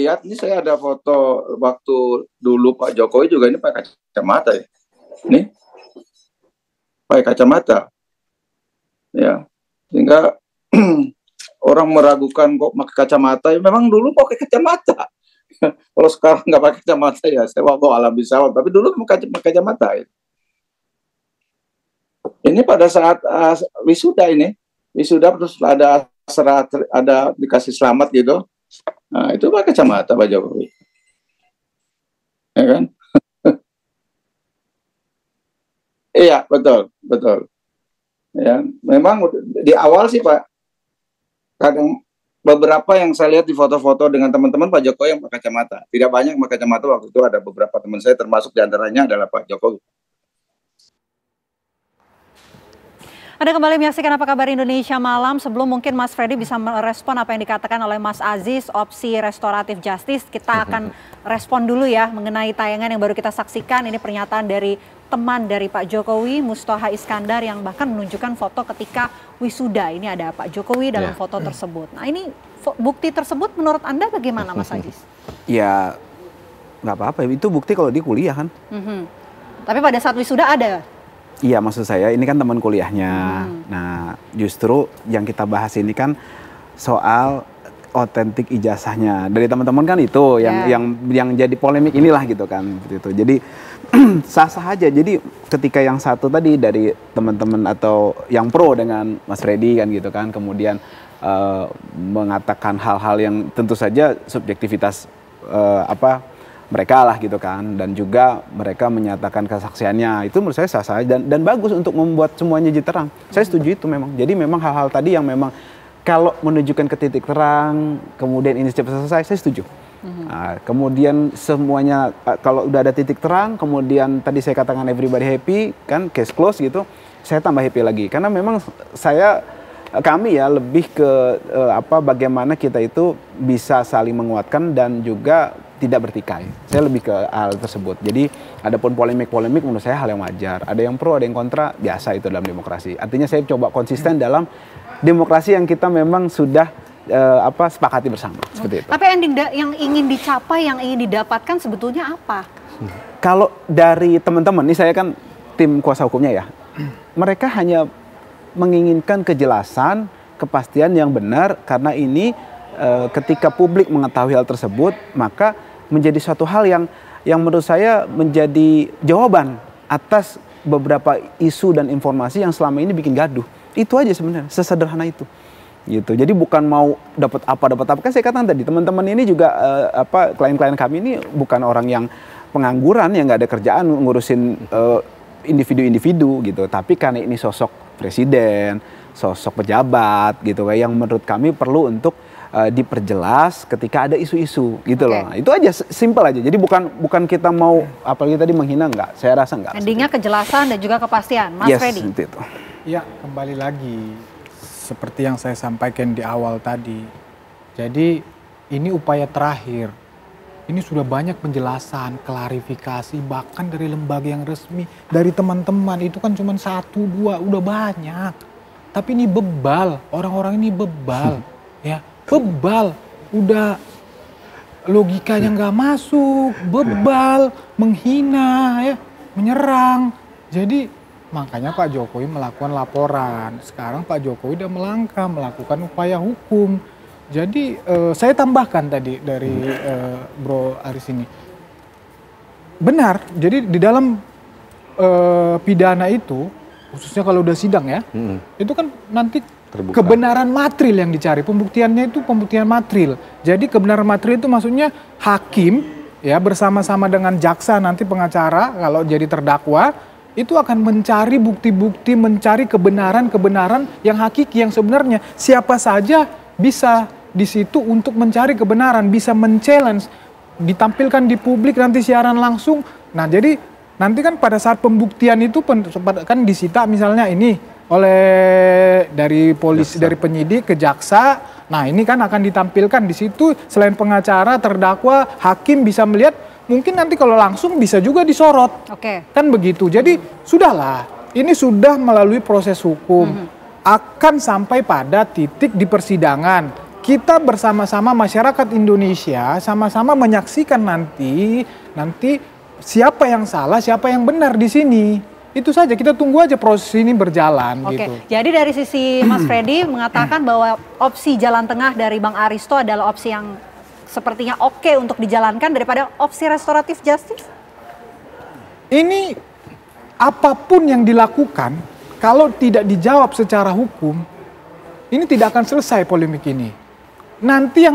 lihat, ini saya ada foto waktu dulu Pak Jokowi juga ini pakai kacamata ya. Nih, pakai kacamata. Ya, sehingga orang meragukan kok pakai kacamata. Ya, memang dulu pakai kacamata. Kalau sekarang nggak pakai kacamata ya, saya mau alam bisawab. Tapi dulu pakai kacamata. Ya. Ini pada saat wisuda ini, wisuda terus ada dikasih selamat gitu. Nah, itu pakai kacamata Pak Jokowi. Ya kan? Iya, betul, betul. Ya, memang di awal sih Pak, kadang beberapa yang saya lihat di foto-foto dengan teman-teman Pak Jokowi yang pakai kacamata. Tidak banyak yang pakai kacamata, waktu itu ada beberapa teman saya, termasuk diantaranya adalah Pak Jokowi. Anda kembali menyaksikan Apa Kabar Indonesia Malam. Sebelum mungkin Mas Freddy bisa merespon apa yang dikatakan oleh Mas Aziz, opsi restoratif justice, kita akan respon dulu ya mengenai tayangan yang baru kita saksikan. Ini pernyataan dari teman dari Pak Jokowi, Mustoha Iskandar, yang bahkan menunjukkan foto ketika wisuda. Ini ada Pak Jokowi dalam foto tersebut. Nah, ini bukti tersebut menurut Anda bagaimana, Mas Aziz? Ya, nggak apa-apa. Itu bukti kalau di kuliah kan. Tapi pada saat wisuda ada? Iya, maksud saya ini kan teman kuliahnya. Nah, justru yang kita bahas ini kan soal otentik ijazahnya. Dari teman-teman kan itu yang jadi polemik inilah gitu kan. Gitu. Jadi sah-sah aja. Jadi ketika yang satu tadi dari teman-teman atau yang pro dengan Mas Freddy kan gitu kan, kemudian mengatakan hal-hal yang tentu saja subjektivitas mereka lah gitu kan, dan juga mereka menyatakan kesaksiannya, itu menurut saya sah-sah dan bagus untuk membuat semuanya jadi terang. Saya setuju itu memang. Jadi memang hal-hal tadi yang memang kalau menunjukkan ke titik terang, kemudian ini cepat selesai, saya setuju. Nah, kemudian semuanya kalau udah ada titik terang, kemudian tadi saya katakan everybody happy, kan case close gitu, saya tambah happy lagi. Karena memang kami ya lebih ke bagaimana kita itu bisa saling menguatkan dan juga tidak bertikai. Saya lebih ke hal tersebut. Jadi adapun polemik-polemik menurut saya hal yang wajar. Ada yang pro, ada yang kontra, biasa itu dalam demokrasi. Artinya saya coba konsisten dalam demokrasi yang kita memang sudah sepakati bersama. Seperti itu. Tapi yang ingin dicapai, yang ingin didapatkan sebetulnya apa? Kalau dari teman-teman, ini saya kan tim kuasa hukumnya ya. Mereka hanya menginginkan kejelasan, kepastian yang benar, karena ini ketika publik mengetahui hal tersebut, maka menjadi suatu hal yang menurut saya menjadi jawaban atas beberapa isu dan informasi yang selama ini bikin gaduh. Itu aja sebenarnya, sesederhana itu. Gitu. Jadi bukan mau dapat apa. Kan saya katakan tadi, teman-teman ini juga klien-klien kami ini bukan orang yang pengangguran, yang nggak ada kerjaan ngurusin individu-individu gitu. Tapi karena ini sosok presiden, sosok pejabat gitu, yang menurut kami perlu untuk diperjelas ketika ada isu-isu gitu loh. Itu aja, simpel aja. Jadi bukan kita mau apalagi tadi menghina, enggak. Saya rasa enggak. Endingnya kejelasan dan juga kepastian. Mas Freddy. Itu. Ya, kembali lagi seperti yang saya sampaikan di awal tadi. Jadi ini upaya terakhir. Ini sudah banyak penjelasan, klarifikasi, bahkan dari lembaga yang resmi, dari teman-teman itu kan cuma 1, 2, udah banyak. Tapi ini bebal, orang-orang ini bebal, ya. Bebal, udah logikanya nggak masuk, bebal, menghina, ya, menyerang. Jadi makanya Pak Jokowi melakukan laporan. Sekarang Pak Jokowi udah melakukan upaya hukum. Jadi saya tambahkan tadi dari Bro Aris ini. Benar, jadi di dalam pidana itu, khususnya kalau udah sidang ya, itu kan nanti terbuka. Kebenaran materil yang dicari, pembuktiannya itu pembuktian materil. Jadi kebenaran materil itu maksudnya hakim ya bersama-sama dengan jaksa nanti pengacara kalau jadi terdakwa itu akan mencari bukti-bukti, mencari kebenaran-kebenaran yang hakiki, yang sebenarnya. Siapa saja bisa di situ untuk mencari kebenaran, bisa men-challenge, ditampilkan di publik nanti siaran langsung. Nah jadi nanti kan pada saat pembuktian itu kan disita misalnya ini oleh dari polisi, dari penyidik ke jaksa. Nah ini kan akan ditampilkan di situ, selain pengacara, terdakwa, hakim bisa melihat, mungkin nanti kalau langsung bisa juga disorot. Kan begitu. Jadi sudahlah, ini sudah melalui proses hukum. Akan sampai pada titik di persidangan. kita bersama-sama masyarakat Indonesia sama-sama menyaksikan nanti siapa yang salah, siapa yang benar di sini. Itu saja, kita tunggu aja proses ini berjalan. Oke, gitu. Jadi dari sisi Mas Freddy mengatakan bahwa opsi jalan tengah dari Bang Aristo adalah opsi yang sepertinya oke untuk dijalankan daripada opsi restoratif justice? Ini apapun yang dilakukan, kalau tidak dijawab secara hukum, ini tidak akan selesai polemik ini. Nanti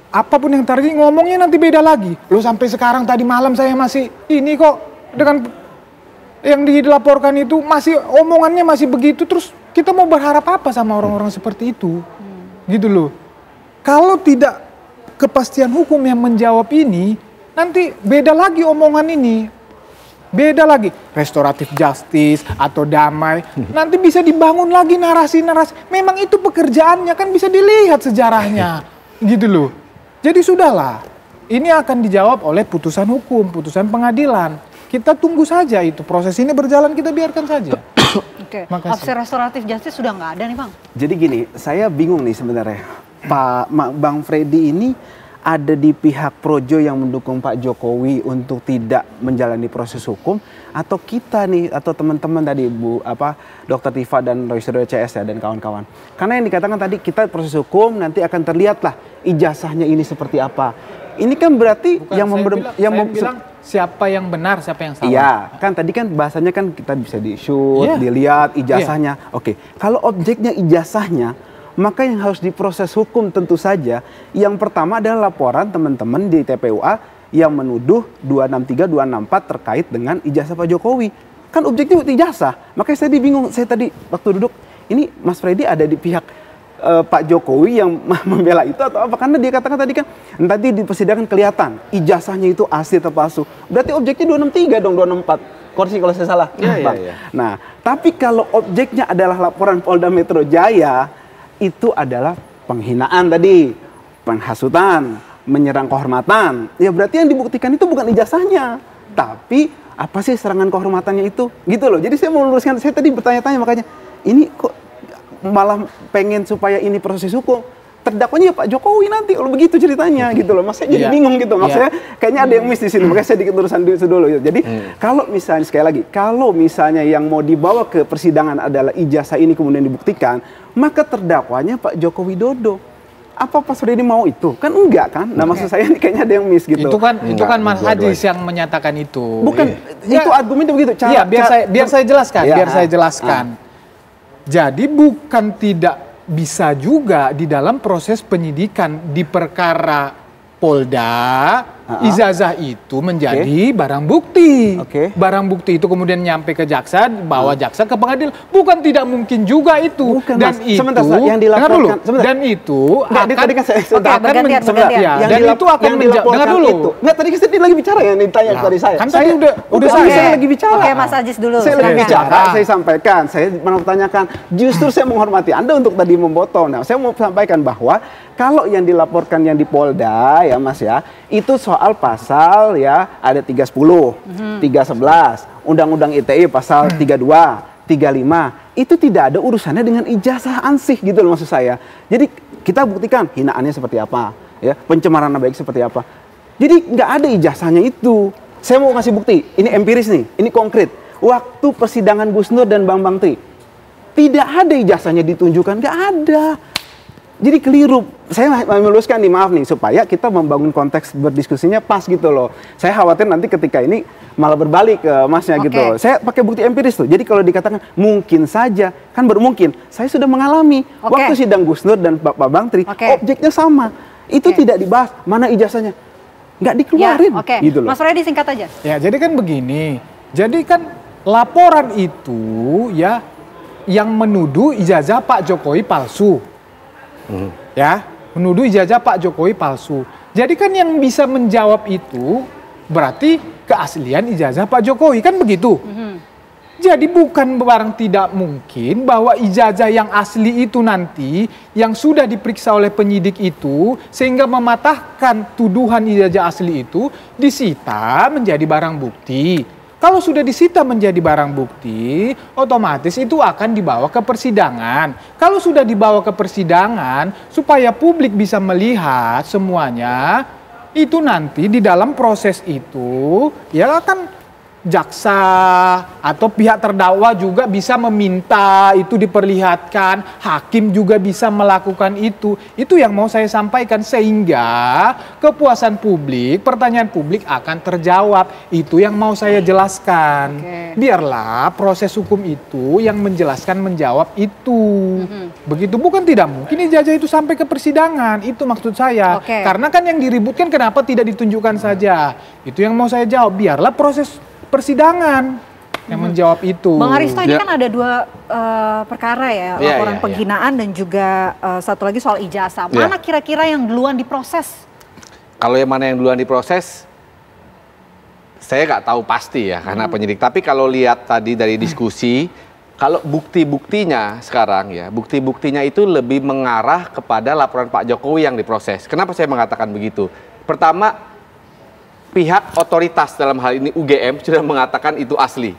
apapun yang terjadi ngomongnya nanti beda lagi. Loh sampai sekarang tadi malam saya masih ini kok dengan yang dilaporkan itu masih omongannya masih begitu, terus kita mau berharap apa sama orang-orang seperti itu? Gitu loh. Kalau tidak kepastian hukum yang menjawab ini, nanti beda lagi omongan ini. Beda lagi, restoratif justice atau damai, nanti bisa dibangun lagi narasi-narasi. Memang itu pekerjaannya, kan bisa dilihat sejarahnya, gitu loh. Jadi sudahlah, ini akan dijawab oleh putusan hukum, putusan pengadilan. Kita tunggu saja itu, proses ini berjalan, kita biarkan saja. Oke, opsi restoratif justice sudah nggak ada nih Bang. Jadi gini, saya bingung nih sebenarnya. Bang Freddy ini ada di pihak Projo yang mendukung Pak Jokowi untuk tidak menjalani proses hukum, atau kita nih atau teman-teman tadi Dr. Tifa dan Roy Suryo CS ya dan kawan-kawan. Karena yang dikatakan tadi kita proses hukum nanti akan terlihatlah ijazahnya ini seperti apa. Ini kan berarti bilang siapa yang benar, siapa yang salah. Iya, kan tadi kan bahasanya kan kita bisa di-shoot, dilihat ijazahnya. Oke, kalau objeknya ijazahnya, maka yang harus diproses hukum tentu saja yang pertama adalah laporan teman-teman di TPUA yang menuduh 263, 264 terkait dengan ijazah Pak Jokowi. Kan objeknya ijazah. Makanya saya bingung, saya tadi waktu duduk, ini Mas Freddy ada di pihak Pak Jokowi yang membela itu atau apa? Karena dia katakan tadi kan nanti di persidangan kelihatan ijazahnya itu asli atau palsu. Berarti objeknya 263 dong, 264. Koreksi kalau saya salah, Bang. Nah, tapi kalau objeknya adalah laporan Polda Metro Jaya, itu adalah penghinaan tadi, penghasutan, menyerang kehormatan. Ya berarti yang dibuktikan itu bukan ijazahnya, tapi apa sih serangan kehormatannya itu? Gitu loh. Jadi saya mau luruskan, saya tadi bertanya-tanya makanya, ini kok malah pengen supaya ini proses hukum. Terdakwanya Pak Jokowi nanti kalau begitu ceritanya gitu loh. Mas saya jadi bingung gitu. Maksudnya kayaknya ada yang miss di sini. Makanya saya dikit urusan dulu. Jadi kalau misalnya sekali lagi, kalau misalnya yang mau dibawa ke persidangan adalah ijazah ini kemudian dibuktikan, maka terdakwanya Pak Joko Widodo. Apa Pak Freddy mau itu? Kan enggak kan? Nah maksud saya ini kayaknya ada yang miss gitu. Itu kan Mas Hadis yang menyatakan itu. Bukan, itu argumennya begitu. Iya, biar saya jelaskan. Jadi bukan tidak bisa juga di dalam proses penyidikan di perkara Polda, ijazah itu menjadi barang bukti. Barang bukti itu kemudian nyampe ke jaksa, bawa jaksa ke pengadilan. Bukan tidak mungkin juga itu. Bukan, dan Mas. itu Sebentar, yang dilaporkan. dan itu Tadi tadi lagi bicara yang ditanya tadi saya. Kan tadi udah saya lagi bicara. Oke, Mas Ajis dulu. Saya lagi bicara, saya sampaikan, saya mau tanyakan. Justru saya menghormati Anda untuk tadi memotong. Nah, saya mau sampaikan bahwa kalau yang dilaporkan yang di Polda ya Mas ya, itu soal pasal ya ada 310, 311, Undang-Undang ITE pasal 32, 35. Itu tidak ada urusannya dengan ijazah ansih gitu loh maksud saya. Jadi kita buktikan hinaannya seperti apa, ya, pencemaran nama baik seperti apa. Jadi nggak ada ijazahnya itu. Saya mau kasih bukti, ini empiris nih, ini konkret. Waktu persidangan Gus Nur dan Bambang Tri, tidak ada ijazahnya ditunjukkan, nggak ada. Jadi keliru. Saya meluruskan nih, maaf nih, supaya kita membangun konteks berdiskusinya pas gitu loh. Saya khawatir nanti ketika ini malah berbalik ke Masnya gitu. Saya pakai bukti empiris tuh. Jadi kalau dikatakan mungkin saja, kan baru mungkin. Saya sudah mengalami waktu sidang Gus Nur dan Pak Bambang Tri, objeknya sama. Itu tidak dibahas, mana ijazahnya. Nggak dikeluarin. Gitu loh. Mas Freddy singkat aja. Ya, jadi kan begini. Jadi kan laporan itu ya yang menuduh ijazah Pak Jokowi palsu. Ya, menuduh ijazah Pak Jokowi palsu. Jadi kan yang bisa menjawab itu berarti keaslian ijazah Pak Jokowi, kan begitu. Jadi bukan barang tidak mungkin bahwa ijazah yang asli itu nanti yang sudah diperiksa oleh penyidik itu sehingga mematahkan tuduhan ijazah asli itu disita menjadi barang bukti. Kalau sudah disita menjadi barang bukti, otomatis itu akan dibawa ke persidangan. Kalau sudah dibawa ke persidangan, supaya publik bisa melihat semuanya, itu nanti di dalam proses itu, ya kan jaksa atau pihak terdakwa juga bisa meminta itu diperlihatkan, hakim juga bisa melakukan itu. Itu yang mau saya sampaikan, sehingga kepuasan publik, pertanyaan publik akan terjawab. Itu yang mau saya jelaskan. Biarlah proses hukum itu yang menjelaskan, menjawab itu. Begitu, bukan tidak mungkin ijazah itu sampai ke persidangan, itu maksud saya. Karena kan yang diributkan kenapa tidak ditunjukkan saja. Itu yang mau saya jawab, biarlah proses persidangan yang menjawab itu. Bang Aristo, ini kan ada dua perkara ya, laporan penghinaan dan juga satu lagi soal ijazah. Mana kira-kira yang duluan diproses? Kalau yang mana yang duluan diproses, saya nggak tahu pasti ya karena penyidik. Tapi kalau lihat tadi dari diskusi, kalau bukti-buktinya sekarang ya, bukti-buktinya itu lebih mengarah kepada laporan Pak Jokowi yang diproses. Kenapa saya mengatakan begitu? Pertama, pihak otoritas dalam hal ini UGM sudah mengatakan itu asli.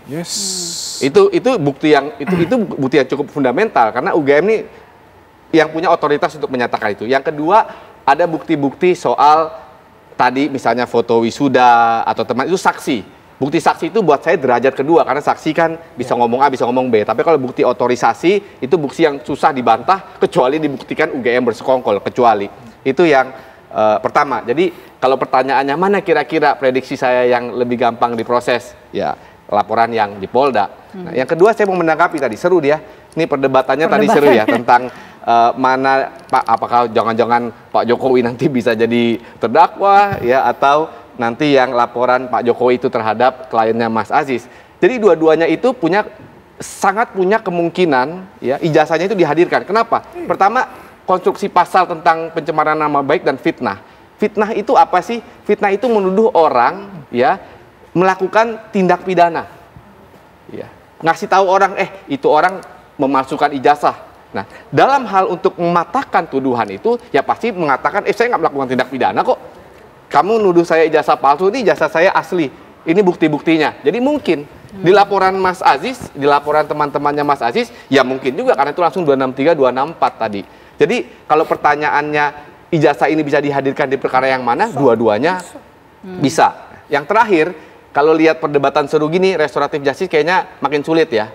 Itu bukti yang bukti yang cukup fundamental karena UGM ini yang punya otoritas untuk menyatakan itu. Yang kedua, ada bukti-bukti soal tadi misalnya foto wisuda atau teman itu saksi. Bukti saksi itu buat saya derajat kedua karena saksi kan bisa ngomong A bisa ngomong B. Tapi kalau bukti otorisasi itu bukti yang susah dibantah kecuali dibuktikan UGM bersekongkol, kecuali. Itu yang pertama. Jadi kalau pertanyaannya mana kira-kira prediksi saya yang lebih gampang diproses, ya laporan yang di Polda. Nah, yang kedua saya mau menanggapi tadi, seru dia. Ini perdebatannya tadi seru ya tentang mana Pak, apakah jangan-jangan Pak Jokowi nanti bisa jadi terdakwa ya atau nanti yang laporan Pak Jokowi itu terhadap kliennya Mas Aziz. Jadi dua-duanya itu sangat punya kemungkinan ya ijazahnya itu dihadirkan. Kenapa? Pertama, konstruksi pasal tentang pencemaran nama baik dan fitnah. Fitnah itu apa sih? Fitnah itu menuduh orang ya melakukan tindak pidana. Ya, ngasih tahu orang itu orang memasukkan ijazah. Nah, dalam hal untuk mematahkan tuduhan itu ya pasti mengatakan saya nggak melakukan tindak pidana kok. Kamu nuduh saya ijazah palsu, ini ijazah saya asli. Ini bukti-buktinya. Jadi mungkin di laporan Mas Aziz, di laporan teman-temannya Mas Aziz, ya mungkin juga karena itu langsung 263, 264 tadi. Jadi kalau pertanyaannya ijazah ini bisa dihadirkan di perkara yang mana? Dua-duanya bisa. Yang terakhir, kalau lihat perdebatan seru gini, restoratif justice kayaknya makin sulit ya,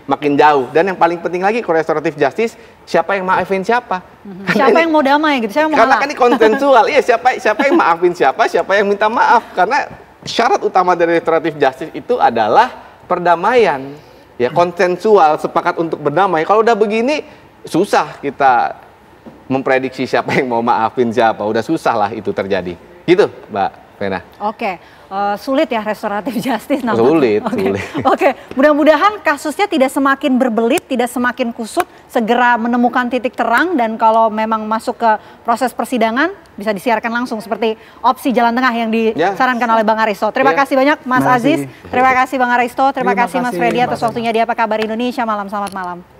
makin jauh. Dan yang paling penting lagi, kalau restoratif justice, siapa yang maafin siapa? Siapa yang mau damai gitu? Siapa yang mau karena kan ini konsensual. Iya, siapa yang maafin siapa yang minta maaf? Karena syarat utama dari restoratif justice itu adalah perdamaian, ya konsensual, sepakat untuk berdamai. Kalau udah begini, susah kita memprediksi siapa yang mau maafin siapa, udah susah lah itu terjadi. Gitu, Mbak Vena. Sulit ya restoratif justice namanya. Sulit. Mudah-mudahan kasusnya tidak semakin berbelit, tidak semakin kusut, segera menemukan titik terang dan kalau memang masuk ke proses persidangan bisa disiarkan langsung seperti opsi jalan tengah yang disarankan oleh Bang Aristo. Terima kasih banyak Mas Aziz, terima kasih Bang Aristo, terima kasih Mas Freddy atas waktunya di Apa Kabar Indonesia Malam. Selamat malam.